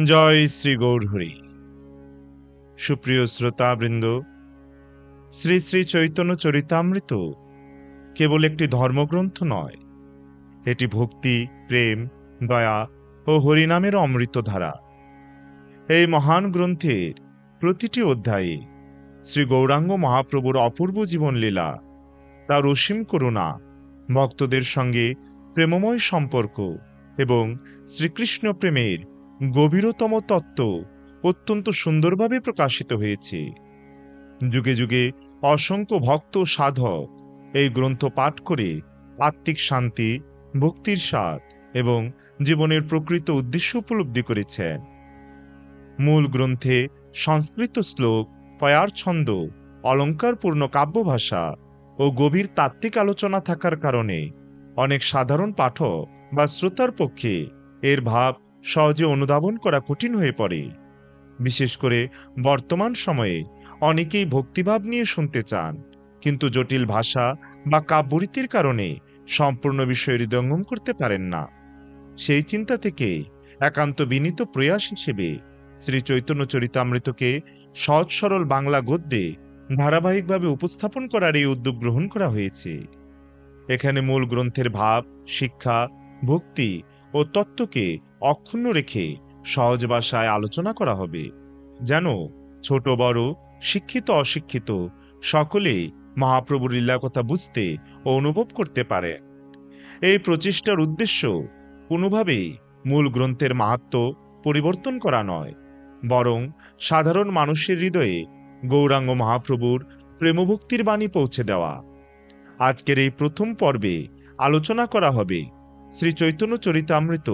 জয় শ্রী গৌরহরি। সুপ্রিয় শ্রোতাবৃন্দ, শ্রী শ্রী চৈতন্য চরিতামৃত কেবল একটি ধর্মগ্রন্থ নয়, এটি ভক্তি, প্রেম, দয়া ও হরিনামের অমৃতধারা। এই মহান গ্রন্থের প্রতিটি অধ্যায়ে শ্রী গৌরাঙ্গ মহাপ্রভুর অপূর্ব জীবনলীলা, তার অসীম করুণা, ভক্তদের সঙ্গে প্রেমময় সম্পর্ক এবং শ্রীকৃষ্ণ প্রেমের গভীরতম তত্ত্ব অত্যন্ত সুন্দরভাবে প্রকাশিত হয়েছে। যুগে যুগে অসংখ্য ভক্ত সাধক এই গ্রন্থ পাঠ করে আত্মিক শান্তি, ভক্তির স্বাদ এবং জীবনের প্রকৃত উদ্দেশ্য উপলব্ধি করেছেন। মূল গ্রন্থে সংস্কৃত শ্লোক, পয়ার ছন্দ, অলঙ্কারপূর্ণ কাব্যভাষা ও গভীর তাত্ত্বিক আলোচনা থাকার কারণে অনেক সাধারণ পাঠক বা শ্রোতার পক্ষে এর ভাব সহজে অনুধাবন করা কঠিন হয়ে পড়ে। বিশেষ করে বর্তমান সময়ে অনেকেই ভক্তিভাব নিয়ে শুনতে চান, কিন্তু জটিল ভাষা বা কাব্যরীতির কারণে সম্পূর্ণ বিষয় হৃদয়ঙ্গম করতে পারেন না। সেই চিন্তা থেকে একান্ত বিনীত প্রয়াস হিসেবে শ্রী চৈতন্য চরিতামৃতকে সহজ সরল বাংলা গদ্যে ধারাবাহিকভাবে উপস্থাপন করার এই উদ্যোগ গ্রহণ করা হয়েছে। এখানে মূল গ্রন্থের ভাব, শিক্ষা, ভক্তি ও তত্ত্বকে অক্ষুণ্ণ রেখে সহজ ভাষায় আলোচনা করা হবে, যেন ছোট বড়, শিক্ষিত অশিক্ষিত সকলেই মহাপ্রভুর লীলা কথা বুঝতে ও অনুভব করতে পারে। এই প্রচেষ্টার উদ্দেশ্য কোনোভাবেই মূল গ্রন্থের মাহাত্ম্য পরিবর্তন করা নয়, বরং সাধারণ মানুষের হৃদয়ে গৌরাঙ্গ মহাপ্রভুর প্রেমভক্তির বাণী পৌঁছে দেওয়া। আজকের এই প্রথম পর্বে আলোচনা করা হবে শ্রী চৈতন্য চরিতামৃত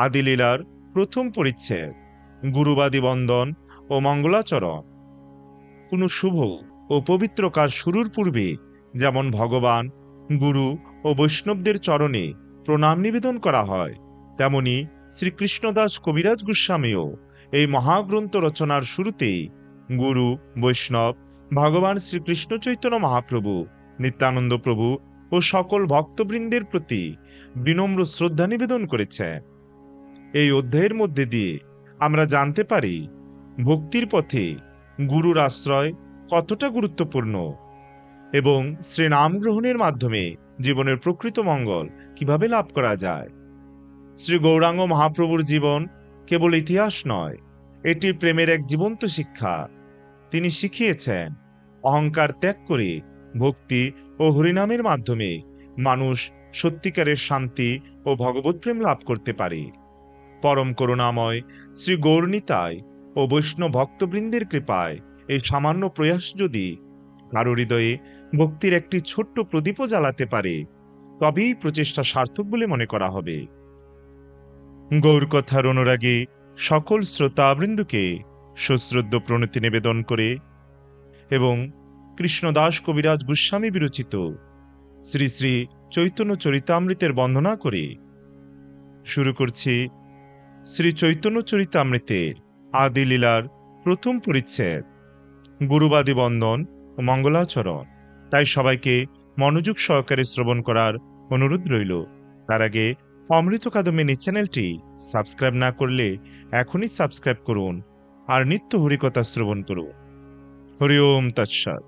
আদিলীলার প্রথম পরিচ্ছেদ, গুরুবাদী বন্দন ও মঙ্গলাচরণ। কোনো শুভ ও পবিত্র কাজ শুরুর পূর্বে যেমন ভগবান, গুরু ও বৈষ্ণবদের চরণে প্রণাম নিবেদন করা হয়, তেমনি শ্রীকৃষ্ণদাস কবিরাজ গোস্বামীও এই মহাগ্রন্থ রচনার শুরুতেই গুরু, বৈষ্ণব, ভগবান শ্রীকৃষ্ণ চৈতন্য মহাপ্রভু, নিত্যানন্দ প্রভু ও সকল ভক্তবৃন্দের প্রতি বিনম্র শ্রদ্ধা নিবেদন করেছেন। এই অধ্যায়ের মধ্যে দিয়ে আমরা জানতে পারি ভক্তির পথে গুরুর আশ্রয় কতটা গুরুত্বপূর্ণ এবং শ্রীনাম গ্রহণের মাধ্যমে জীবনের প্রকৃত মঙ্গল কিভাবে লাভ করা যায়। শ্রী গৌরাঙ্গ মহাপ্রভুর জীবন কেবল ইতিহাস নয়, এটি প্রেমের এক জীবন্ত শিক্ষা। তিনি শিখিয়েছেন অহংকার ত্যাগ করে ভক্তি ও হরিনামের মাধ্যমে মানুষ সত্যিকারের শান্তি ও ভগবৎ প্রেম লাভ করতে পারে। পরম করুণাময় শ্রী গৌরনিতাই ও বৈষ্ণব ভক্তবৃন্দের কৃপায় এই সামান্য প্রয়াস যদি কারো হৃদয়ে ভক্তির একটি ছোট্ট প্রদীপও জ্বালাতে পারে, তবেই প্রচেষ্টা সার্থক বলে মনে করা হবে। গৌর কথার অনুরাগে সকল শ্রোতাবৃন্দকে সশ্রদ্ধ প্রণতি নিবেদন করে এবং কৃষ্ণদাস কবিরাজ গোস্বামী বিরচিত শ্রী শ্রী চৈতন্য চরিতামৃতের বন্দনা করে শুরু করছি শ্রী চৈতন্য চরিতামৃতের আদিলীলার প্রথম পরিচ্ছেদ, গুরুবাদী বন্দন ও মঙ্গলাচরণ। তাই সবাইকে মনোযোগ সহকারে শ্রবণ করার অনুরোধ রইল। তার আগে অমৃত কাদম্বিনী চ্যানেলটি সাবস্ক্রাইব না করলে এখনই সাবস্ক্রাইব করুন আর নিত্য হরিকথা শ্রবণ করুন। হরি ওম তৎসৎ।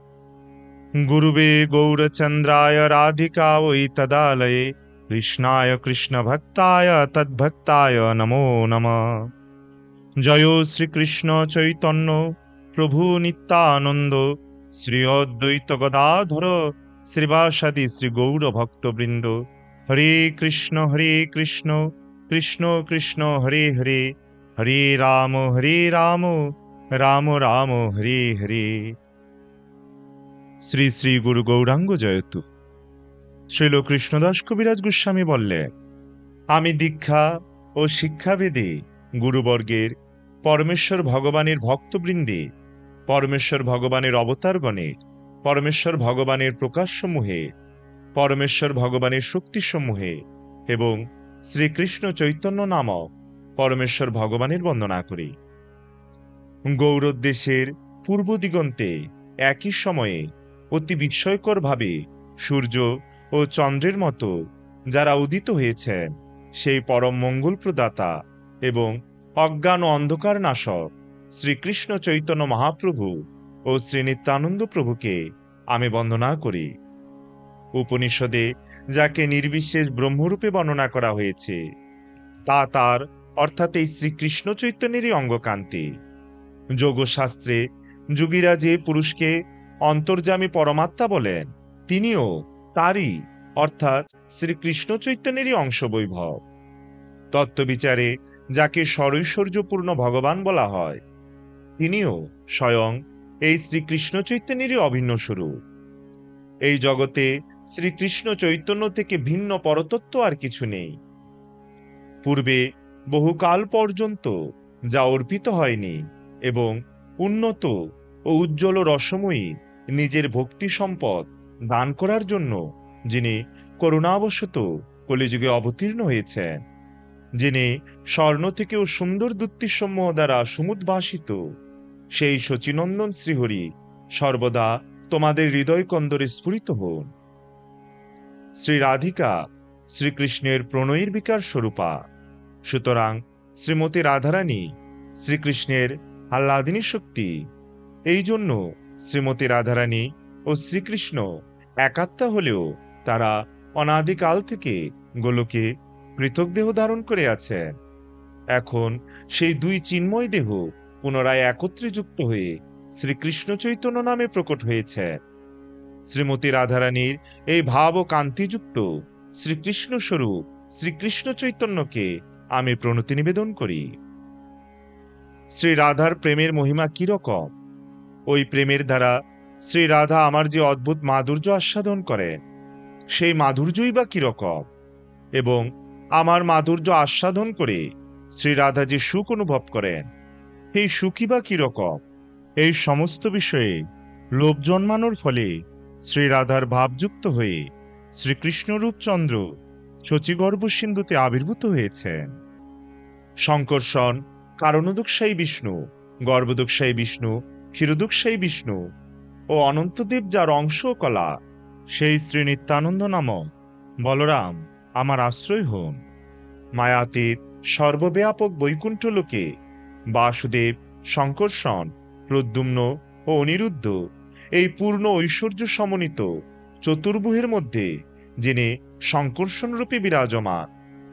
গুরুবে গৌরচন্দ্রায় রাধিকাयै তদালয়ে কৃষ্ণায় কৃষ্ণ ভক্তায় তদ্ভক্তায় নমো নমঃ। জয় শ্রীকৃষ্ণ চৈতন্য প্রভু নিত্যানন্দ শ্রী অদ্বৈত গদাধর শ্রীবাসাদি শ্রী গৌর ভক্তবৃন্দ। হরে কৃষ্ণ কৃষ্ণ কৃষ্ণ হরে হরে, হরে রাম রাম রাম হরে হরে। শ্রী শ্রী গুরু গৌরাঙ্গ জয়তু। শ্রীল কৃষ্ণদাস কবিরাজ গোস্বামী বললেন, আমি দীক্ষা ও শিক্ষাভেদে গুরুবর্গের, পরমেশ্বর ভগবানের ভক্তবৃন্দে, পরমেশ্বর ভগবানের অবতারগণের, পরমেশ্বর ভগবানের প্রকাশসমূহে, পরমেশ্বর ভগবানের শক্তিসমূহে এবং শ্রীকৃষ্ণ চৈতন্য নামক পরমেশ্বর ভগবানের বন্দনা করি। গৌরদেশের পূর্ব দিগন্তে একই সময়ে অতি বিস্ময়করভাবে সূর্য ও চন্দ্রের মতো যারা উদিত হয়েছেন, সেই পরম মঙ্গল প্রদাতা এবং অজ্ঞান ও অন্ধকার নাশক শ্রীকৃষ্ণ চৈতন্য মহাপ্রভু ও শ্রী নিত্যানন্দ প্রভুকে আমি বন্দনা করি। উপনিষদে যাকে নির্বিশেষ ব্রহ্মরূপে বর্ণনা করা হয়েছে তা তার অর্থাৎ এই শ্রীকৃষ্ণ চৈতন্যেরই অঙ্গকান্তি। যোগশাস্ত্রে যোগীরা যে পুরুষকে অন্তর্যামী পরমাত্মা বলেন তিনিও তারই অর্থাৎ শ্রীকৃষ্ণ চৈতন্যেরই অংশ বৈভব। তত্ত্ববিচারে যাকে সরৈশ্বর্যপূর্ণ ভগবান বলা হয় তিনিও স্বয়ং এই শ্রীকৃষ্ণ চৈতন্যেরই অভিন্ন স্বরূপ। এই জগতে শ্রীকৃষ্ণ চৈতন্য থেকে ভিন্ন পরতত্ত্ব আর কিছু নেই। পূর্বে বহুকাল পর্যন্ত যা অর্পিত হয়নি এবং উন্নত ও উজ্জ্বল রসময়ী নিজের ভক্তি সম্পদ দান করার জন্য যিনি করুণাবশত কলিযুগে অবতীর্ণ হয়েছেন, যিনি স্বর্ণ থেকেও সুন্দর দ্যুতিসমূহ দ্বারা সমুদ্ভাসিত, সেই শচীনন্দন শ্রীহরি সর্বদা তোমাদের হৃদয় কন্দরে স্ফুরিত হন। শ্রী রাধিকা শ্রীকৃষ্ণের প্রণয়ীর বিকার স্বরূপা, সুতরাং শ্রীমতী রাধারানী শ্রীকৃষ্ণের আহ্লাদিনী শক্তি। এই জন্য শ্রীমতী রাধারানী ও শ্রীকৃষ্ণ একাত্মা হলেও তারা অনাদিকাল থেকে গোলকে পৃথক দেহ ধারণ করে আছেন। এখন সেই দুই চিন্ময় দেহ পুনরায় একত্রে যুক্ত হয়ে শ্রীকৃষ্ণ চৈতন্য নামে প্রকট হয়েছে। শ্রীমতী রাধারানীর এই ভাব ও কান্তিযুক্ত শ্রীকৃষ্ণ স্বরূপ শ্রীকৃষ্ণ চৈতন্যকে আমি প্রণতি নিবেদন করি। শ্রী রাধার প্রেমের মহিমা কিরকম? ওই প্রেমের দ্বারা শ্রী রাধা আমার যে অদ্ভুত মাধুর্য আস্বাদন করেন সেই মাধুর্যই বা কিরকম, এবং আমার মাধুর্য আস্বাদন করে শ্রী রাধা যে সুখ অনুভব করেন সেই সুখই বা কিরকম, এই সমস্ত বিষয়ে লোভ জন্মানোর ফলে শ্রী রাধার ভাবযুক্ত হয়ে শ্রীকৃষ্ণ রূপচন্দ্র শচীগর্ভ সিন্ধুতে আবির্ভূত হয়েছেন। শঙ্কর্ষণ কারণোদকশায়ী বিষ্ণু, গর্ভোদকশায়ী বিষ্ণু, ক্ষীরোদকশায়ী বিষ্ণু ও অনন্তদেব যার অংশ কলা, সেই শ্রী নিত্যানন্দ নামক বলরাম আমার আশ্রয় হন। মায়াতীত সর্বব্যাপক বৈকুণ্ঠ লোকে বাসুদেব, শঙ্কর্ষণ, প্রদ্যুম্ন ও অনিরুদ্ধ এই পূর্ণ ঐশ্বর্য সমন্বিত চতুর্ভুহের মধ্যে যিনি শঙ্কর্ষণরূপে বিরাজমান,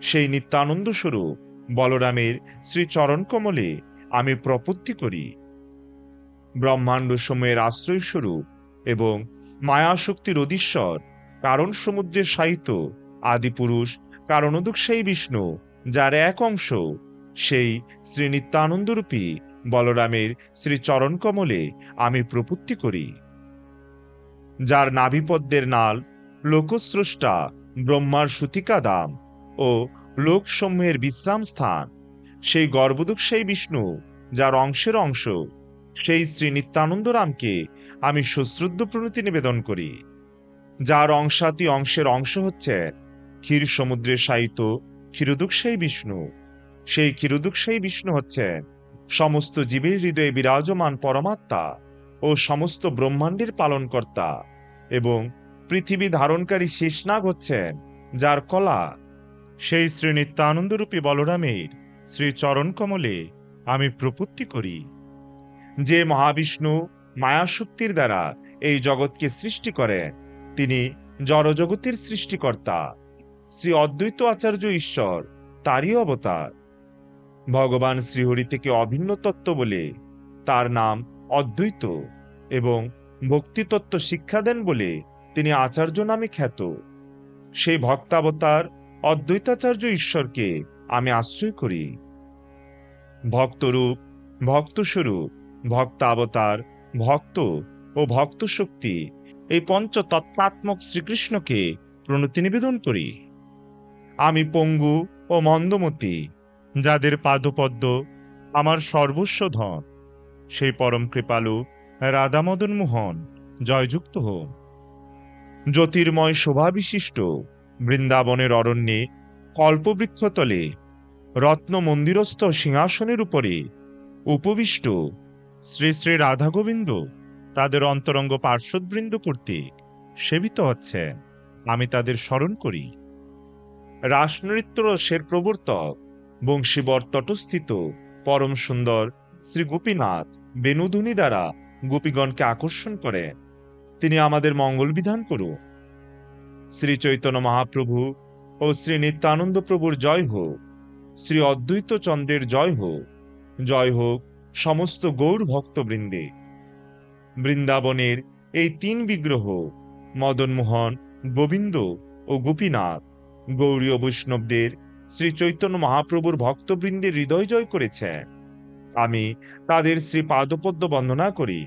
সেই নিত্যানন্দ স্বরূপ বলরামের শ্রী চরণ কমলে আমি প্রপত্তি করি। ব্রহ্মাণ্ড সময়ের আশ্রয় স্বরূপ এবং মায়াশক্তির অধীশ্বর কারণ সমুদ্রের সাহিত্য আদিপুরুষ কারণোদকশায়ী বিষ্ণু যার এক অংশ, সেই শ্রী নিত্যানন্দরূপী বলরামের শ্রী চরণ কমলে আমি প্রপত্তি করি। যার নাভিপদ্মের নাল লোকস্রষ্টা ব্রহ্মার সুতিকা দাম ও লোকসমূহের বিশ্রাম স্থান, সেই গর্ভোদকশায়ী বিষ্ণু যার অংশের অংশ, সেই শ্রী নিত্যানন্দ রামকে আমি সশ্রদ্ধ প্রণতি নিবেদন করি। যার অংশাতি অংশের অংশ হচ্ছে ক্ষীর সমুদ্রের সাহিত্য ক্ষীরোদকশায়ী বিষ্ণু, সেই ক্ষীরোদকশায়ী বিষ্ণু হচ্ছেন সমস্ত জীবের হৃদয়ে বিরাজমান পরমাত্মা ও সমস্ত ব্রহ্মাণ্ডের পালনকর্তা, এবং পৃথিবী ধারণকারী শেষনাগ হচ্ছেন যার কলা, সেই শ্রী নিত্যানন্দরূপী বলরামের শ্রী চরণ কমলে আমি প্রপত্তি করি। যে মহাবিষ্ণু মায়াশক্তির দ্বারা এই জগৎকে সৃষ্টি করেন তিনি জড়জগতের সৃষ্টিকর্তা, শ্রী অদ্বৈত আচার্য ঈশ্বর তারই অবতার। ভগবান শ্রীহরি থেকে অভিন্ন তত্ত্ব বলে তার নাম অদ্বৈত, এবং ভক্তিতত্ত্ব শিক্ষা দেন বলে তিনি আচার্য নামে খ্যাত। সেই ভক্তাবতার অদ্বৈতাচার্য ঈশ্বরকে আমি আশ্রয় করি। ভক্তরূপ, ভক্তস্বরূপ, ভক্তাবতার, ভক্ত ও ভক্ত শক্তি এই পঞ্চতত্ত্বাত্মক শ্রীকৃষ্ণকে প্রণতি নিবেদন করি। আমি পঙ্গু ও মন্দমতি, যাদের পাদপদ্ম আমার সর্বস্ব ধন, সেই পরম কৃপালু রাধামদন মোহন জয়যুক্ত হন। জ্যোতির্ময় শোভাবিশিষ্ট বৃন্দাবনের অরণ্যে কল্পবৃক্ষতলে রত্ন মন্দিরস্থ সিংহাসনের উপরে উপবিষ্ট শ্রী শ্রী রাধা গোবিন্দ তাদের অন্তরঙ্গ পার্শ্বদবৃন্দ কর্তৃক সেবিত হচ্ছেন, আমি তাদের স্মরণ করি। রাসনৃত্য রসের প্রবর্তক বংশীবর তটস্থিত পরম সুন্দর শ্রী গোপীনাথ বেণুধ্বনি দ্বারা গোপীগণকে আকর্ষণ করেন। তিনি আমাদের মঙ্গল বিধান করুন। শ্রী চৈতন্য মহাপ্রভু ও শ্রী নিত্যানন্দ প্রভুর জয় হোক। শ্রী অদ্বৈত চন্দ্রের জয় হোক। জয় হোক সমস্ত গৌর ভক্তবৃন্দে। বৃন্দাবনের এই তিন বিগ্রহ মদনমোহন, গোবিন্দ ও গোপীনাথ গৌরীয় বৈষ্ণবদের শ্রী চৈতন্য মহাপ্রভুর ভক্তবৃন্দের হৃদয় জয় করেছে। আমি তাদের শ্রী পাদপদ্ম বন্দনা করি,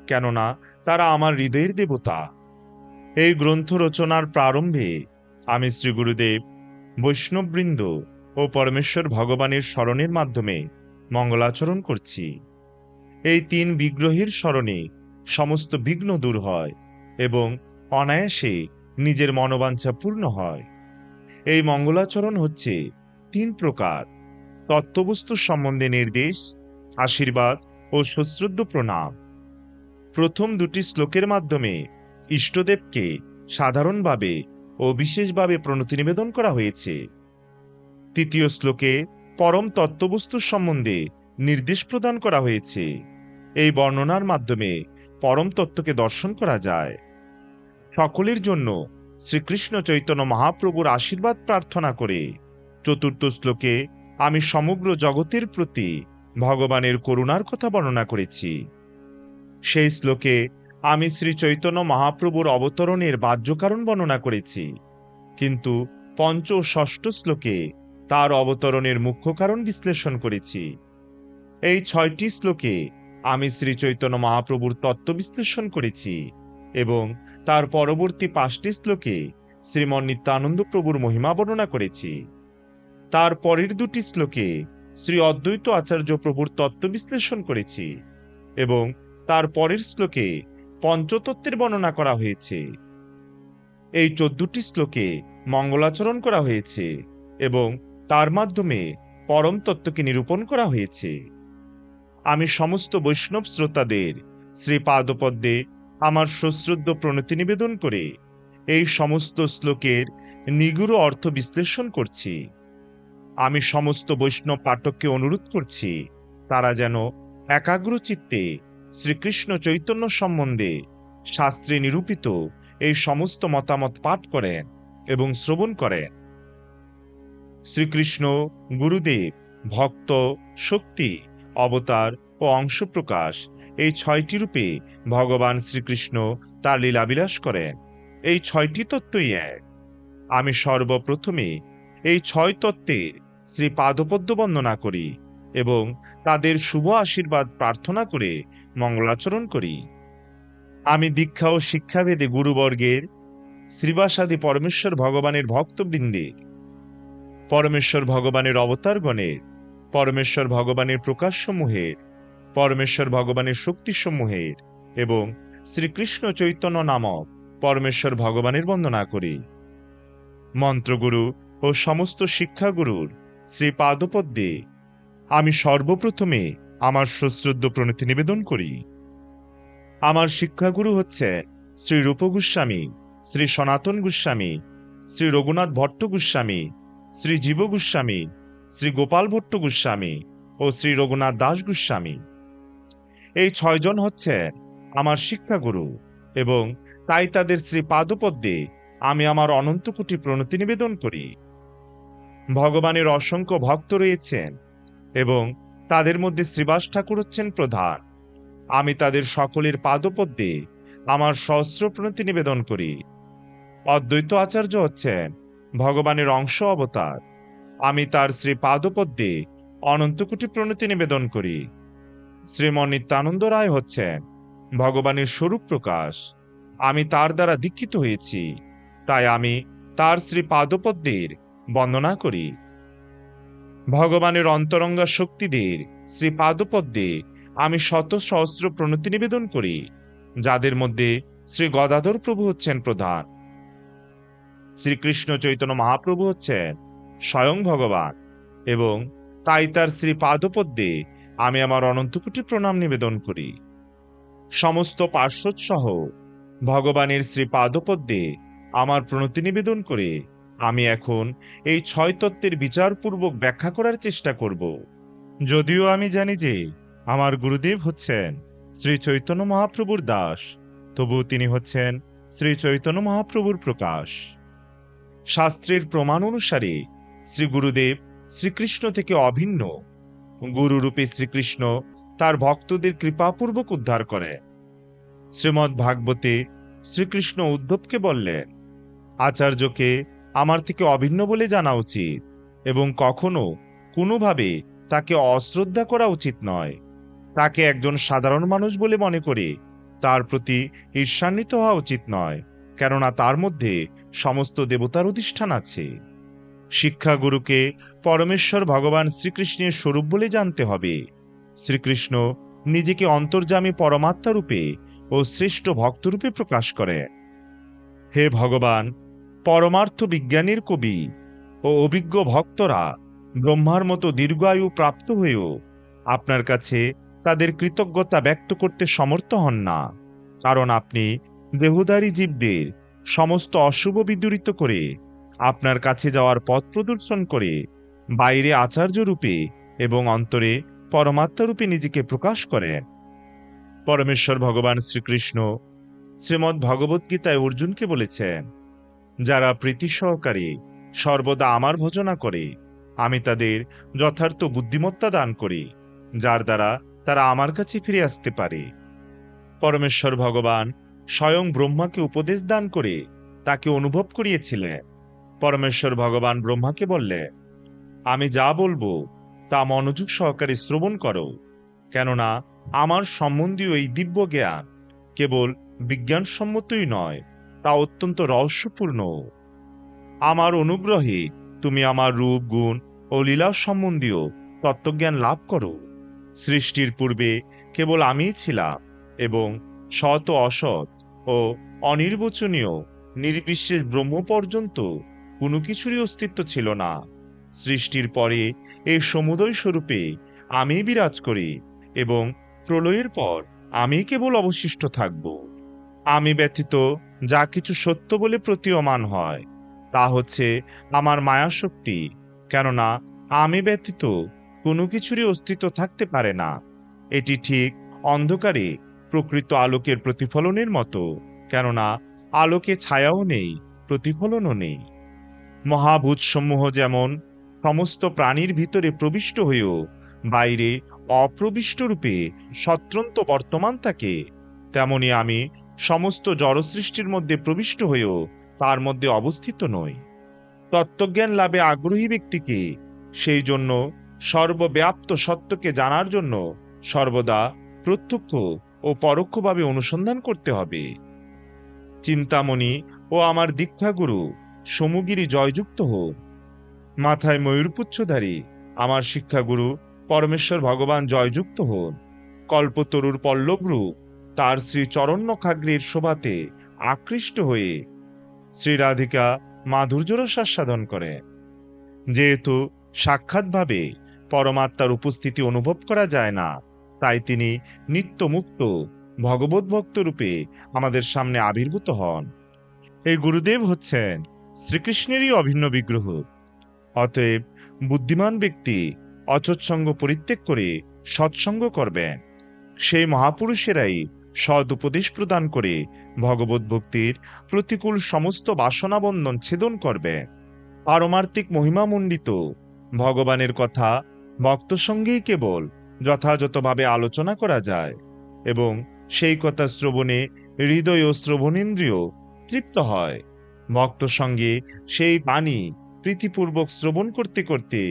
কেননা তারা আমার হৃদয়ের দেবতা। এই গ্রন্থ রচনার প্রারম্ভে আমি শ্রী গুরুদেব, বৈষ্ণববৃন্দ ও পরমেশ্বর ভগবানের স্মরণের মাধ্যমে মঙ্গলাচরণ করছি। এই তিন বিগ্রহের স্মরণে সমস্ত বিঘ্ন দূর হয় এবং অনায়াসে নিজের মনোবাঞ্ছা পূর্ণ হয়। এই মঙ্গলাচরণ হচ্ছে তিন প্রকার: তত্ত্ববস্তু সম্বন্ধে নির্দেশ, আশীর্বাদ ও সশ্রদ্ধ প্রণাম। প্রথম দুটি শ্লোকের মাধ্যমে ইষ্টদেবকে সাধারণভাবে ও বিশেষভাবে প্রণতি নিবেদন করা হয়েছে। তৃতীয় শ্লোকে পরম তত্ত্ববস্তু সম্বন্ধে নির্দেশ প্রদান করা হয়েছে। এই বর্ণনার মাধ্যমে পরম তত্ত্বকে দর্শন করা যায়। সকলের জন্য শ্রীকৃষ্ণ চৈতন্য মহাপ্রভুর আশীর্বাদ প্রার্থনা করে চতুর্থ শ্লোকে আমি সমগ্র জগতের প্রতি ভগবানের করুণার কথা বর্ণনা করেছি। সেই শ্লোকে আমি শ্রী চৈতন্য মহাপ্রভুর অবতরণের বাহ্য কারণ বর্ণনা করেছি, কিন্তু পঞ্চ ও ষষ্ঠ শ্লোকে তার অবতরণের মুখ্য কারণ বিশ্লেষণ করেছি। এই 6টি শ্লোকে আমি শ্রী চৈতন্য মহাপ্রভুর তত্ত্ব বিশ্লেষণ করেছি এবং তার পরবর্তী 5টি শ্লোকে শ্রীমন নিত্যানন্দ প্রভুর মহিমা বর্ণনা করেছি। তার পরের 2টি শ্লোকে শ্রী অদ্বৈত আচার্য প্রভুর তত্ত্ব বিশ্লেষণ করেছি এবং তার পরের শ্লোকে পঞ্চতত্ত্বের বর্ণনা করা হয়েছে। এই 14টি শ্লোকে মঙ্গলাচরণ করা হয়েছে এবং তার মাধ্যমে পরম তত্ত্বকে নিরূপণ করা হয়েছে। আমি সমস্ত বৈষ্ণব শ্রোতাদের শ্রী পাদপদ্মে আমার সশ্রদ্ধ প্রণতি নিবেদন করে এই সমস্ত শ্লোকের নিগুড় অর্থ বিশ্লেষণ করছি। আমি সমস্ত বৈষ্ণব পাঠককে অনুরোধ করছি তারা যেন একাগ্র চিত্তে শ্রীকৃষ্ণ চৈতন্য সম্বন্ধে শাস্ত্রে নিরূপিত এই সমস্ত মতামত পাঠ করেন এবং শ্রবণ করেন। শ্রীকৃষ্ণ, গুরুদেব, ভক্ত, শক্তি, অবতার ও অংশপ্রকাশ এই 6টি রূপে ভগবান শ্রীকৃষ্ণ তার লীলাবিলাস করেন। এই 6টি তত্ত্বই এক। আমি সর্বপ্রথমে এই 6 তত্ত্বের শ্রী পাদপদ্ম বন্দনা করি এবং তাদের শুভ আশীর্বাদ প্রার্থনা করে মঙ্গলাচরণ করি। আমি দীক্ষা ও শিক্ষাভেদে গুরুবর্গের, শ্রীবাসাদি পরমেশ্বর ভগবানের ভক্তবৃন্দের, পরমেশ্বর ভগবানের অবতারগণের, পরমেশ্বর ভগবানের প্রকাশসমূহের, পরমেশ্বর ভগবানের শক্তিসমূহের এবং শ্রীকৃষ্ণ চৈতন্য নামক পরমেশ্বর ভগবানের বন্দনা করি। মন্ত্রগুরু ও সমস্ত শিক্ষাগুরুর শ্রী পাদপদ্মে আমি সর্বপ্রথমে আমার সশ্রদ্ধ প্রণতি নিবেদন করি। আমার শিক্ষাগুরু হচ্ছে শ্রী রূপ গোস্বামী, শ্রী সনাতন গোস্বামী, শ্রী রঘুনাথ ভট্ট গোস্বামী, শ্রী জীব গোস্বামী, শ্রী গোপাল ভট্ট গোস্বামী ও শ্রী রঘুনাথ দাস গোস্বামী। এই 6 জন হচ্ছে আমার শিক্ষাগুরু এবং তাই তাদের শ্রী পাদপদ্মে আমি আমার অনন্ত কোটি প্রণতি নিবেদন করি। ভগবানের অসংখ্য ভক্ত রয়েছেন এবং তাদের মধ্যে শ্রীবাস ঠাকুর হচ্ছেন প্রধান। আমি তাদের সকলের পাদপদ্মে আমার সহস্র প্রণতি নিবেদন করি। অদ্বৈত আচার্য হচ্ছেন ভগবানের অংশ অবতার। আমি তার শ্রী পাদপদ্মে অনন্ত কোটি প্রণতি নিবেদন করি। শ্রীমন নিত্যানন্দ রায় হচ্ছেন ভগবানের স্বরূপ প্রকাশ। আমি তার দ্বারা দীক্ষিত হয়েছি, তাই আমি তার শ্রী পাদপদ্মের বন্দনা করি। ভগবানের অন্তরঙ্গা শক্তিদের শ্রী পাদপদ্মে আমি শত সহস্র প্রণতি নিবেদন করি, যাদের মধ্যে শ্রী গদাধর প্রভু হচ্ছেন প্রধান। শ্রীকৃষ্ণ চৈতন্য মহাপ্রভু হচ্ছেন স্বয়ং ভগবান এবং তাই তার শ্রী পাদপদ্মে আমি আমার অনন্ত কোটি প্রণাম নিবেদন করি। সমস্ত পার্শ্বদ সহ ভগবানের শ্রী পাদপদ্মে আমার প্রণতি নিবেদন করে আমি এখন এই 6 তত্ত্বের বিচারপূর্বক ব্যাখ্যা করার চেষ্টা করব। যদিও আমি জানি যে আমার গুরুদেব হচ্ছেন শ্রী চৈতন্য মহাপ্রভুর দাস, তবু তিনি হচ্ছেন শ্রী চৈতন্য মহাপ্রভুর প্রকাশ। শাস্ত্রের প্রমাণ অনুসারে শ্রী গুরুদেব শ্রীকৃষ্ণ থেকে অভিন্ন। গুরুরূপে শ্রীকৃষ্ণ তার ভক্তদের কৃপাপূর্বক উদ্ধার করে। শ্রীমদ্ ভাগবতে শ্রীকৃষ্ণ উদ্ধবকে বললেন, আচার্যকে আমার থেকে অভিন্ন বলে জানা উচিত এবং কখনো কোনোভাবে তাকে অশ্রদ্ধা করা উচিত নয়। তাকে একজন সাধারণ মানুষ বলে মনে করে তার প্রতি ঈর্ষান্বিত হওয়া উচিত নয়, কেননা তার মধ্যে সমস্ত দেবতার অধিষ্ঠান আছে। শিক্ষাগুরুকে পরমেশ্বর ভগবান শ্রীকৃষ্ণের স্বরূপ বলে জানতে হবে। শ্রীকৃষ্ণ নিজেকে অন্তর্যামী পরমাত্মা রূপে ও শ্রেষ্ঠ ভক্তরূপে প্রকাশ করে। হে ভগবান, পরমার্থ বিজ্ঞানের কবি ও অভিজ্ঞ ভক্তরা ব্রহ্মার মতো দীর্ঘায়ু প্রাপ্ত হয়েও আপনার কাছে তাদের কৃতজ্ঞতা ব্যক্ত করতে সমর্থ হন না, কারণ আপনি দেহধারী জীবদের সমস্ত অশুভ বিদূরিত করে আপনার কাছে যাওয়ার পথ প্রদর্শন করে বাইরে আচার্য রূপে এবং অন্তরে পরমাত্মা রূপে নিজেকে প্রকাশ করেন। পরমেশ্বর ভগবান শ্রীকৃষ্ণ শ্রীমদ্ ভগবদ্গীতায় অর্জুনকে বলেছেন, যারা প্রীতি সহকারে সর্বদা আমার ভজনা করে আমি তাদের যথার্থ বুদ্ধিমত্তা দান করি, যার দ্বারা তারা আমার কাছে ফিরে আসতে পারে। পরমেশ্বর ভগবান স্বয়ং ব্রহ্মাকে উপদেশ দান করে তাকে অনুভব করিয়েছিলেন। পরমেশ্বর ভগবান ব্রহ্মাকে বললেন, আমি যা বলবো তা মনোযোগ সহকারে শ্রবণ করো, কেননা আমার সম্বন্ধীয় এই দিব্য জ্ঞান কেবল বিজ্ঞানসম্মতই নয়, তা অত্যন্ত রহস্যপূর্ণ। আমার অনুগ্রহে তুমি আমার রূপ, গুণ ও লীলা সম্বন্ধীয় তত্ত্বজ্ঞান লাভ করো। সৃষ্টির পূর্বে কেবল আমিই ছিলাম এবং সৎ ও অসৎ ও অনির্বচনীয় নির্বিশেষ ব্রহ্ম পর্যন্ত কোনো কিছুরই অস্তিত্ব ছিল না। সৃষ্টির পরে এই সমুদয় স্বরূপে আমি বিরাজ করি এবং প্রলয়ের পর আমি কেবল অবশিষ্ট থাকব। আমি ব্যতীত যা কিছু সত্য বলে প্রতীয়মান হয় তা হচ্ছে আমার মায়াশক্তি, কেননা আমি ব্যতীত কোনো কিছুরই অস্তিত্ব থাকতে পারে না। এটি ঠিক অন্ধকারে প্রকৃত আলোকের প্রতিফলনের মতো, কেননা আলোকে ছায়াও নেই, প্রতিফলনও নেই। মহাভূতসমূহ যেমন সমস্ত প্রাণীর ভিতরে প্রবিষ্ট হয়েও বাইরে অপ্রবিষ্ট রূপে স্বতন্ত্র বর্তমান থাকে, তেমনি আমি সমস্ত জড়সৃষ্টির মধ্যে প্রবিষ্ট হয়েও তার মধ্যে অবস্থিত নই। তত্ত্বজ্ঞান লাভে আগ্রহী ব্যক্তিকে সেই জন্য সর্বব্যাপ্ত সত্যকে জানার জন্য সর্বদা প্রত্যক্ষ ও পরোক্ষভাবে অনুসন্ধান করতে হবে। চিন্তামণি ও আমার দীক্ষাগুরু সমুগিরি জয়যুক্ত হোক। মাথায় ময়ূরপুচ্ছধারী আমার শিক্ষাগুরু পরমেশ্বর ভগবান জয়যুক্ত হন। কল্পতরুর পল্লবরূপ তার শ্রী চরণ্যখাগ্রের শোভাতে আকৃষ্ট হয়ে শ্রীরাধিকা মাধুর্যর সাধন করে। যেহেতু সাক্ষাৎভাবে পরমাত্মার উপস্থিতি অনুভব করা যায় না, তাই তিনি নিত্য মুক্ত ভগবত ভক্ত রূপে আমাদের সামনে আবির্ভূত হন। এই গুরুদেব হচ্ছেন শ্রীকৃষ্ণেরই অভিন্ন বিগ্রহ। অতএব বুদ্ধিমান ব্যক্তি অসৎসঙ্গ পরিত্যাগ করে সৎসঙ্গ করবেন। সেই মহাপুরুষেরাই সৎ উপদেশ প্রদান করে ভগবত ভক্তির প্রতিকূল সমস্ত বাসনাবন্ধন ছেদন করবে। পারমার্থিক মহিমামণ্ডিত ভগবানের কথা ভক্ত সঙ্গেই কেবল যথাযথভাবে আলোচনা করা যায় এবং সেই কথা শ্রবণে হৃদয় ও শ্রবণেন্দ্রিয় তৃপ্ত হয়। ভক্ত সঙ্গে সেই বাণী প্রীতিপূর্বক শ্রবণ করতে করতে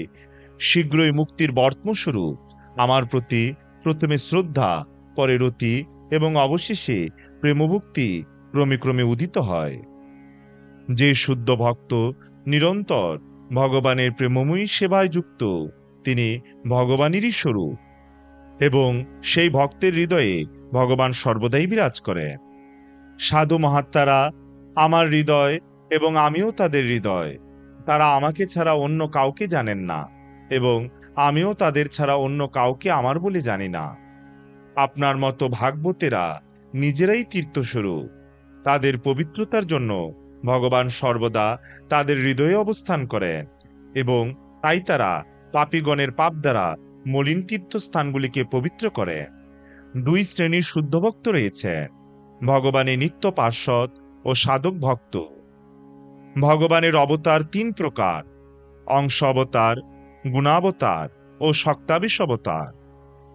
শীঘ্রই মুক্তির বর্তমস্বরূপ আমার প্রতি প্রথমে শ্রদ্ধা, পরে রতি এবং অবশেষে প্রেমভক্তি ক্রমে ক্রমে উদিত হয়। যে শুদ্ধ ভক্ত নিরন্তর ভগবানের প্রেমময়ী সেবায় যুক্ত, তিনি ভগবানেরই স্বরূপ এবং সেই ভক্তের হৃদয়ে ভগবান সর্বদাই বিরাজ করে। সাধু মহাত্মারা আমার হৃদয় এবং আমিও তাদের হৃদয়। তারা আমাকে ছাড়া অন্য কাউকে জানেন না এবং আমিও তাদের ছাড়া অন্য কাউকে আমার বলে জানি না। আপনার মতো ভাগবতেরা নিজেরাই তীর্থস্বরূপ। তাদের পবিত্রতার জন্য ভগবান সর্বদা তাদের হৃদয়ে অবস্থান করেন এবং তাই তারা পাপীগণের পাপ দ্বারা মলিন তীর্থস্থানগুলিকে পবিত্র করে। দুই শ্রেণীর শুদ্ধ ভক্ত রয়েছে, ভগবানের নিত্য পার্ষদ ও সাধক ভক্ত। ভগবানের অবতার তিন প্রকার: অংশ অবতার, গুণাবতার ও শক্তাবিশ অবতার।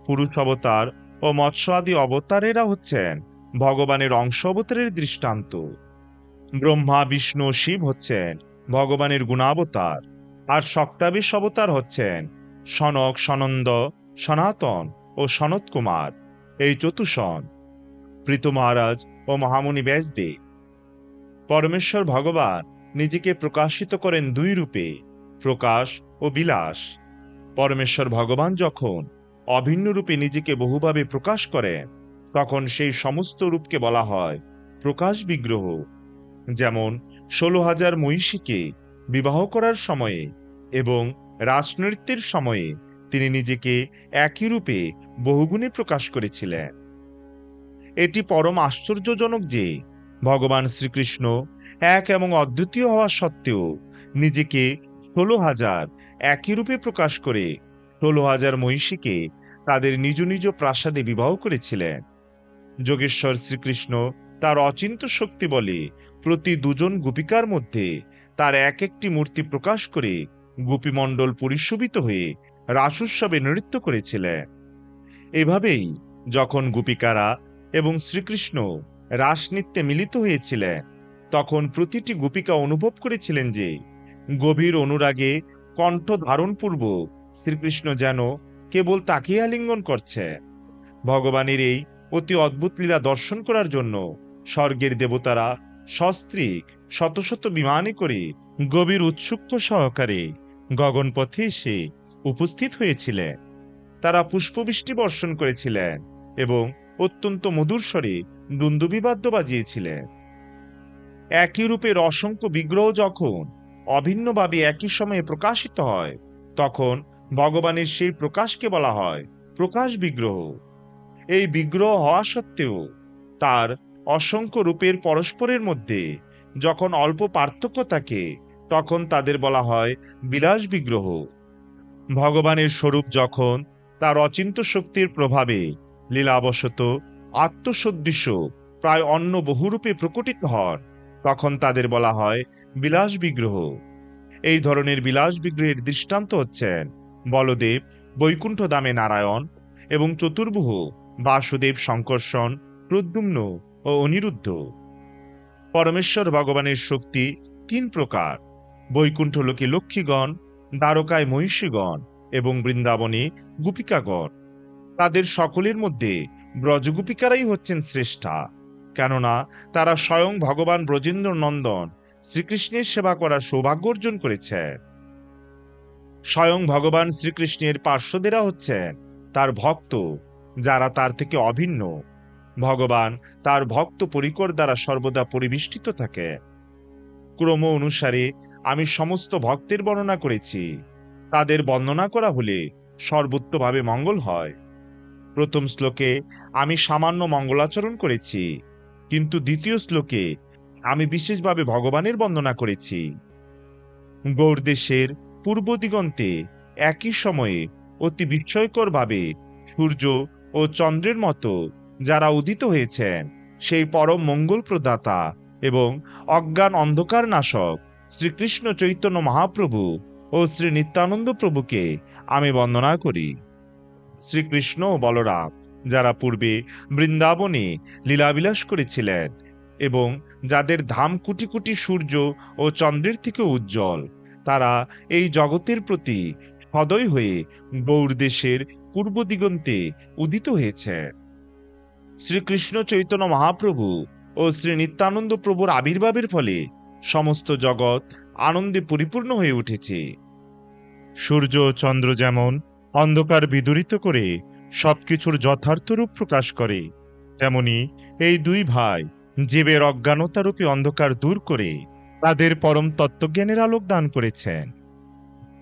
পুরুষ অবতার ও মৎস্য আদি অবতারেরা হচ্ছেন ভগবানের অংশ অবতারের দৃষ্টান্ত। ব্রহ্মা, বিষ্ণু, শিব হচ্ছেন ভগবানের গুণাবতার, আর শক্তাবিশ অবতার হচ্ছেন সনক, সনন্দ, সনাতন ও সনত কুমার, এই চতুষণ, পৃথু মহারাজ ও মহামুনি ব্যাসদেব। পরমেশ্বর ভগবান নিজেকে প্রকাশিত করেন দুই রূপে, প্রকাশ ও বিলাস। পরমেশ্বর ভগবান যখন অভিন্ন রূপে নিজেকে বহুভাবে প্রকাশ করেন, তখন সেই সমস্ত রূপকে বলা হয় প্রকাশ বিগ্রহ। যেমন 16,000 মহিষীকে বিবাহ করার সময়ে এবং রাসনৃত্যের সময়ে তিনি নিজেকে একই রূপে বহুগুণে প্রকাশ করেছিলেন। এটি পরম আশ্চর্যজনক যে ভগবান শ্রীকৃষ্ণ এক এবং অদ্বিতীয় হওয়া সত্ত্বেও নিজেকে 16,000 একই রূপে প্রকাশ করে 16,000 মহিষীকে তাদের নিজ নিজ প্রাসাদে বিবাহ করেছিলেন। যোগেশ্বর শ্রীকৃষ্ণ তার অচিন্ত শক্তি বলে প্রতি দুজন গোপিকার মধ্যে তার এক একটি মূর্তি প্রকাশ করে গোপীমণ্ডল পরিশোভিত হয়ে রাসোৎসবে নৃত্য করেছিলেন। এভাবেই যখন গোপিকারা এবং শ্রীকৃষ্ণ রাসনৃত্যে মিলিত হয়েছিলেন, তখন প্রতিটি গোপিকা অনুভব করেছিলেন যে গভীর অনুরাগে কণ্ঠ ধারণপূর্বক শ্রীকৃষ্ণ যেন কেবল তাকেই আলিঙ্গন করছে। ভগবানের এই অতি অদ্ভুত লীলা দর্শন করার জন্য স্বর্গের দেবতারা সস্ত্রীক শত শত বিমানে করে গভীর উৎসুক সহকারে গগনপথে এসে উপস্থিত হয়েছিলেন। তারা পুষ্পবৃষ্টি বর্ষণ করেছিলেন এবং অত্যন্ত মধুর স্বরে দুন্দুভি-বাদ্য বাজিয়েছিলেন। একই রূপের অসংখ্য বিগ্রহ যখন অভিন্নভাবে একই সময়ে প্রকাশিত হয়, তখন ভগবানের সেই প্রকাশকে বলা হয় প্রকাশ বিগ্রহ। এই বিগ্রহ হওয়া সত্ত্বেও তার অসংখ্য রূপের পরস্পরের মধ্যে যখন অল্প পার্থক্য থাকে, তখন তাদের বলা হয় বিলাস বিগ্রহ। ভগবানের স্বরূপ যখন তার অচিন্ত শক্তির প্রভাবে লীলাবশত আত্মসদৃশ প্রায় অন্য বহুরূপে প্রকটিত হন, তখন তাদের বলা হয় বিলাস বিগ্রহ। এই ধরনের বিলাস বিগ্রহের দৃষ্টান্ত হচ্ছেন বলদেব বৈকুণ্ঠ ধামে নারায়ণ এবং চতুর্ভুহ বাসুদেব, শঙ্কর্ষণ, প্রদ্যুম্ন ও অনিরুদ্ধ। পরমেশ্বর ভগবানের শক্তি তিন প্রকার: বৈকুণ্ঠ লোকে লক্ষ্মীগণ, দ্বারকায় মহিষীগণ এবং বৃন্দাবনে গোপিকাগণ। তাদের সকলের মধ্যে ব্রজগোপিকারাই হচ্ছেন শ্রেষ্ঠা, কেননা তারা স্বয়ং ভগবান ব্রজেন্দ্র নন্দন শ্রীকৃষ্ণের সেবা করার সৌভাগ্য অর্জন করেছে। স্বয়ং ভগবান শ্রীকৃষ্ণের পার্শ্বদেরা হচ্ছেন তার ভক্ত, যারা তার থেকে অভিন্ন। ভগবান তার ভক্ত পরিকর দ্বারা সর্বদা পরিবেষ্টিত থাকে। ক্রম অনুসারে আমি সমস্ত ভক্তের বর্ণনা করেছি। তাদের বর্ণনা করা হলে সর্বোত্তভাবে মঙ্গল হয়। প্রথম শ্লোকে আমি সামান্য মঙ্গলাচরণ করেছি, কিন্তু দ্বিতীয় শ্লোকে আমি বিশেষভাবে ভগবানের বন্দনা করেছি। গৌড়দেশের পূর্ব দিগন্তে একই সময়ে অতি বিস্ময়করভাবে সূর্য ও চন্দ্রের মতো যারা উদিত হয়েছেন, সেই পরম মঙ্গল প্রদাতা এবং অজ্ঞান অন্ধকার নাশক শ্রীকৃষ্ণ চৈতন্য মহাপ্রভু ও শ্রী নিত্যানন্দ প্রভুকে আমি বন্দনা করি। শ্রীকৃষ্ণ ও বলরাম যারা পূর্বে বৃন্দাবনে লীলাবিলাস করেছিলেন এবং যাদের ধাম কোটি কোটি সূর্য ও চন্দ্রের থেকে উজ্জ্বল, তারা এই জগতের প্রতি সদয় হয়ে গৌড় দেশের পূর্ব দিগন্তে উদিত হয়েছে। শ্রীকৃষ্ণ চৈতন্য মহাপ্রভু ও শ্রী নিত্যানন্দ প্রভুর আবির্ভাবের ফলে সমস্ত জগৎ আনন্দে পরিপূর্ণ হয়ে উঠেছে। সূর্য ও চন্দ্র যেমন অন্ধকার বিদূরিত করে সবকিছুর যথার্থ রূপ প্রকাশ করে, তেমনি এই দুই ভাই জীবের অজ্ঞানতারূপী অন্ধকার দূর করে তাদের পরম তত্ত্বজ্ঞানের আলোক দান করেছেন।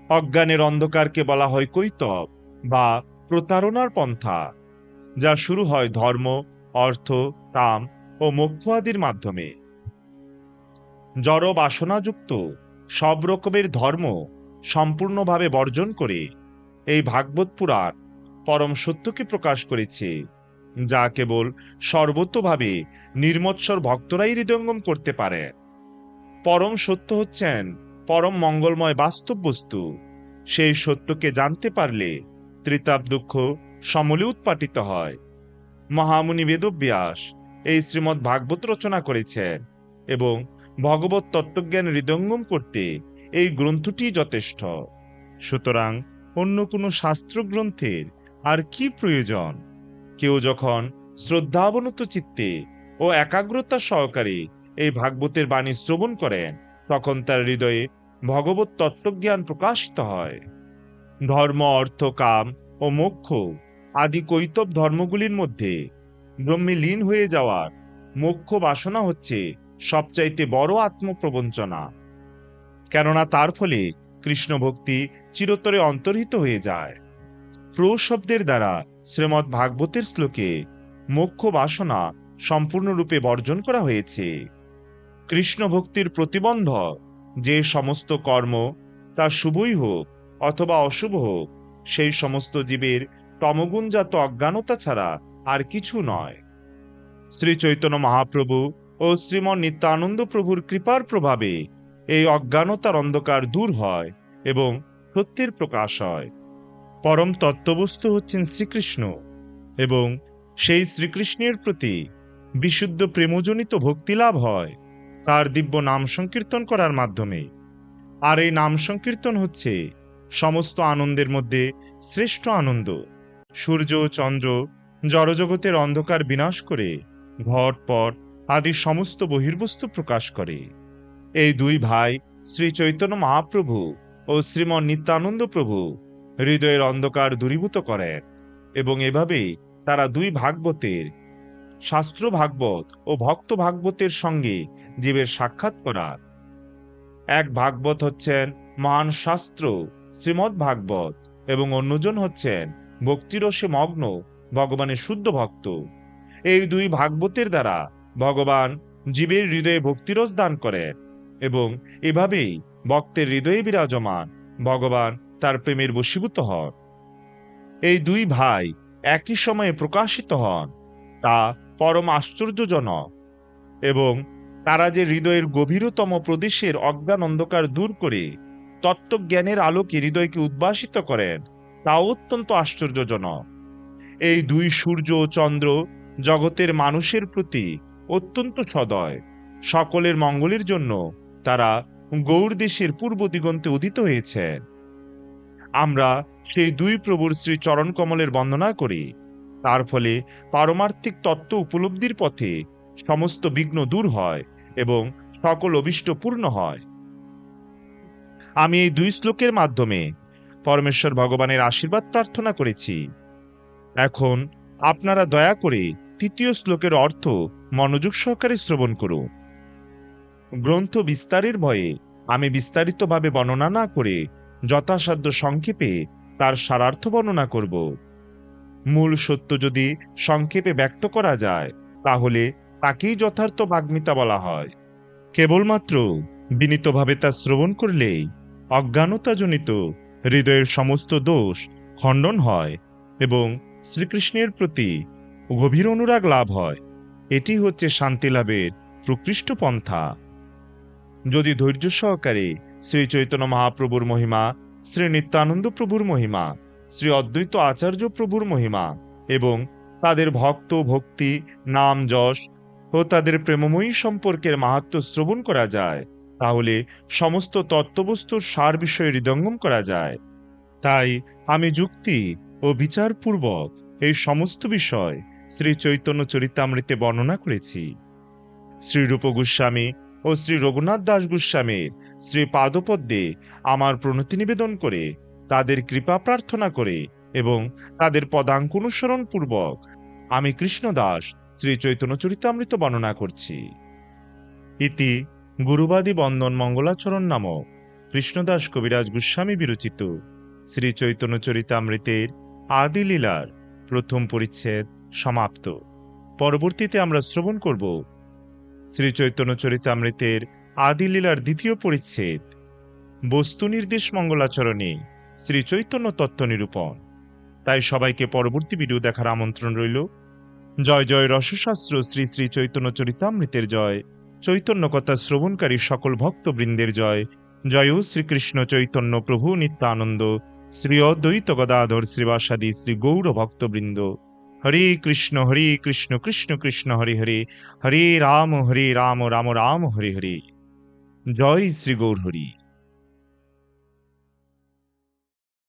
অজ্ঞানের অন্ধকারকে বলা হয় কৈতব বা প্রতারণার পন্থা, যা শুরু হয় ধর্ম, অর্থ, কাম ও মোক্ষ আদির মাধ্যমে। জড় বাসনাযুক্ত সব রকমের ধর্ম সম্পূর্ণভাবে বর্জন করে এই ভাগবত পুরাণ পরম সত্যকে প্রকাশ করেছে, যা কেবল সর্বতোভাবে নির্মৎসর ভক্তরাই হৃদয়ঙ্গম করতে পারে। পরম সত্য হচ্ছেন পরম মঙ্গলময় বাস্তব বস্তু। সেই সত্যকে জানতে পারলে ত্রিতাপ দুঃখ সমূলে উৎপাটিত হয়। মহামুনি বেদব্যাস এই শ্রীমদ্ ভাগবত রচনা করেছেন এবং ভগবত তত্ত্বজ্ঞান হৃদয়ঙ্গম করতে এই গ্রন্থটি যথেষ্ট। সুতরাং অন্য কোনো শাস্ত্র গ্রন্থের আর কি প্রয়োজন? কেউ যখন শ্রদ্ধাবনত চিত্তে ও একাগ্রতা সহকারে এই ভাগবতের বাণী শ্রবণ করেন, তখন তার হৃদয়ে ভগবত তত্ত্বজ্ঞান প্রকাশিত হয়। ধর্ম, অর্থ, কাম ও মোক্ষ আদি কৈতব ধর্মগুলির মধ্যে ব্রহ্মে লীন হয়ে যাওয়ার মোক্ষ বাসনা হচ্ছে সবচাইতে বড় আত্মপ্রবঞ্চনা। কেননা তার ফলে কৃষ্ণ ভক্তি চিরতরে অন্তর্হিত হয়ে যায়। প্র শব্দের দ্বারা শ্রীমদ্ ভাগবতের শ্লোকে মোক্ষ বাসনা সম্পূর্ণরূপে বর্জন করা হয়েছে। কৃষ্ণ ভক্তির প্রতিবন্ধক যে সমস্ত কর্ম, তা শুভই হোক অথবা অশুভ হোক, সেই সমস্ত জীবের তমগুণজাত অজ্ঞানতা ছাড়া আর কিছু নয়। শ্রী চৈতন্য মহাপ্রভু ও শ্রীমন নিত্যানন্দ প্রভুর কৃপার প্রভাবে এই অজ্ঞানতার অন্ধকার দূর হয় এবং সত্যের প্রকাশ হয়। পরম তত্ত্ববস্তু হচ্ছেন শ্রীকৃষ্ণ এবং সেই শ্রীকৃষ্ণের প্রতি বিশুদ্ধ প্রেমজনিত ভক্তিলাভ হয় তার দিব্য নাম সংকীর্তন করার মাধ্যমে। আর এই নাম সংকীর্তন হচ্ছে সমস্ত আনন্দের মধ্যে শ্রেষ্ঠ আনন্দ। সূর্য, চন্দ্র জড়জগতের অন্ধকার বিনাশ করে ঘট পট আদি সমস্ত বহির্বস্তু প্রকাশ করে। এই দুই ভাই শ্রী চৈতন্য মহাপ্রভু ও শ্রীমন নিত্যানন্দ প্রভু হৃদয়ের অন্ধকার দূরীভূত করেন এবং এভাবেই তারা দুই ভাগবতের, শাস্ত্র ভাগবত ও ভক্ত ভাগবতের সঙ্গে জীবের সাক্ষাৎ করার। এক ভাগবত হচ্ছেন মহান শাস্ত্র শ্রীমদ্ ভাগবত এবং অন্যজন হচ্ছেন ভক্তিরসে মগ্ন ভগবানের শুদ্ধ ভক্ত। এই দুই ভাগবতের দ্বারা ভগবান জীবের হৃদয়ে ভক্তিরস দান করেন এবং এভাবেই ভক্তের হৃদয়ে বিরাজমান ভগবান তার প্রেমের বশীভূত হন। এই দুই ভাই একই সময়ে প্রকাশিত হন, তা পরম আশ্চর্যজনক। এবং তারা যে হৃদয়ের গভীরতম প্রদেশের অজ্ঞান অন্ধকার দূর করে তত্ত্বজ্ঞানের আলোকে হৃদয়কে উদ্ভাসিত করেন, তা অত্যন্ত আশ্চর্যজনক। এই দুই সূর্য ও চন্দ্র জগতের মানুষের প্রতি অত্যন্ত সদয়। সকলের মঙ্গলের জন্য তারা গৌড় দেশের পূর্ব দিগন্তে উদিত হয়েছেন। আমরা সেই দুই প্রভুর শ্রী চরণ কমলের বন্দনা করি। তার ফলে পারমার্থিক তত্ত্ব উপলব্ধির পথে সমস্ত বিঘ্ন দূর হয় এবং সকল অভীষ্ট পূর্ণ হয়। আমি এই দুই শ্লোকের মাধ্যমে পরমেশ্বর ভগবানের আশীর্বাদ প্রার্থনা করেছি। এখন আপনারা দয়া করে তৃতীয় শ্লোকের অর্থ মনোযোগ সহকারে শ্রবণ করুন। গ্রন্থ বিস্তারের ভয়ে আমি বিস্তারিতভাবে বর্ণনা না করে যথাসাধ্য সংক্ষেপে তার সারার্থ বর্ণনা করব। মূল সত্য যদি সংক্ষেপে ব্যক্ত করা যায়, তাহলে তাকেই যথার্থ বাগ্মিতা বলা হয়। কেবলমাত্র বিনীতভাবে তা শ্রবণ করলেই অজ্ঞানতাজনিত হৃদয়ের সমস্ত দোষ খণ্ডন হয় এবং শ্রীকৃষ্ণের প্রতি গভীর অনুরাগ লাভ হয়। এটি হচ্ছে শান্তি লাভের প্রকৃষ্ট পন্থা। যদি ধৈর্য সহকারে শ্রী চৈতন্য মহাপ্রভুর মহিমা, শ্রী নিত্যানন্দ প্রভুর মহিমা, শ্রী অদ্বৈত আচার্য প্রভুর মহিমা এবং তাদের ভক্ত ভক্তি, নাম যশ ও তাদের প্রেমময়ী সম্পর্কের মাহাত্ম্য শ্রবণ করা যায়, তাহলে সমস্ত তত্ত্ববস্তুর সার বিষয়ে হৃদয়ঙ্গম করা যায়। তাই আমি যুক্তি ও বিচারপূর্বক এই সমস্ত বিষয় শ্রী চৈতন্য চরিতামৃতে বর্ণনা করেছি। শ্রী রূপ গোস্বামী ও শ্রী রঘুনাথ দাস গোস্বামীর শ্রী পাদপদ্মে আমার প্রণতি নিবেদন করে, তাদের কৃপা প্রার্থনা করে এবং তাদের পদাঙ্ক অনুসরণ পূর্বক আমি কৃষ্ণদাস শ্রী চৈতন্য চরিতামৃত বর্ণনা করছি। ইতি গুরুবাদী বন্দন মঙ্গলাচরণ নামক কৃষ্ণদাস কবিরাজ গোস্বামী বিরচিত শ্রী চৈতন্য চরিতামৃতের আদি লীলার প্রথম পরিচ্ছেদ সমাপ্ত। পরবর্তীতে আমরা শ্রবণ করব শ্রী চৈতন্য চরিতামৃতের আদি লীলার দ্বিতীয় পরিচ্ছেদ বস্তু নির্দেশ মঙ্গলাচরণে শ্রী চৈতন্য তত্ত্ব নিরূপণ। তাই সবাইকে পরবর্তী ভিডিও দেখার আমন্ত্রণ রইল। জয় জয় রসশাস্ত্র শ্রী শ্রী চৈতন্য চরিতামৃতের জয়, চৈতন্য কথা শ্রবণকারী সকল ভক্তবৃন্দের জয়। জয় শ্রীকৃষ্ণ চৈতন্য প্রভু নিত্যানন্দ, শ্রী অদ্বৈত গদাধর শ্রীবাসাদি শ্রী গৌর ভক্তবৃন্দ। হরে কৃষ্ণ কৃষ্ণ কৃষ্ণ হরে হরে, হরে রাম রাম রাম হরে হরে। জয় শ্রী গৌর হরি।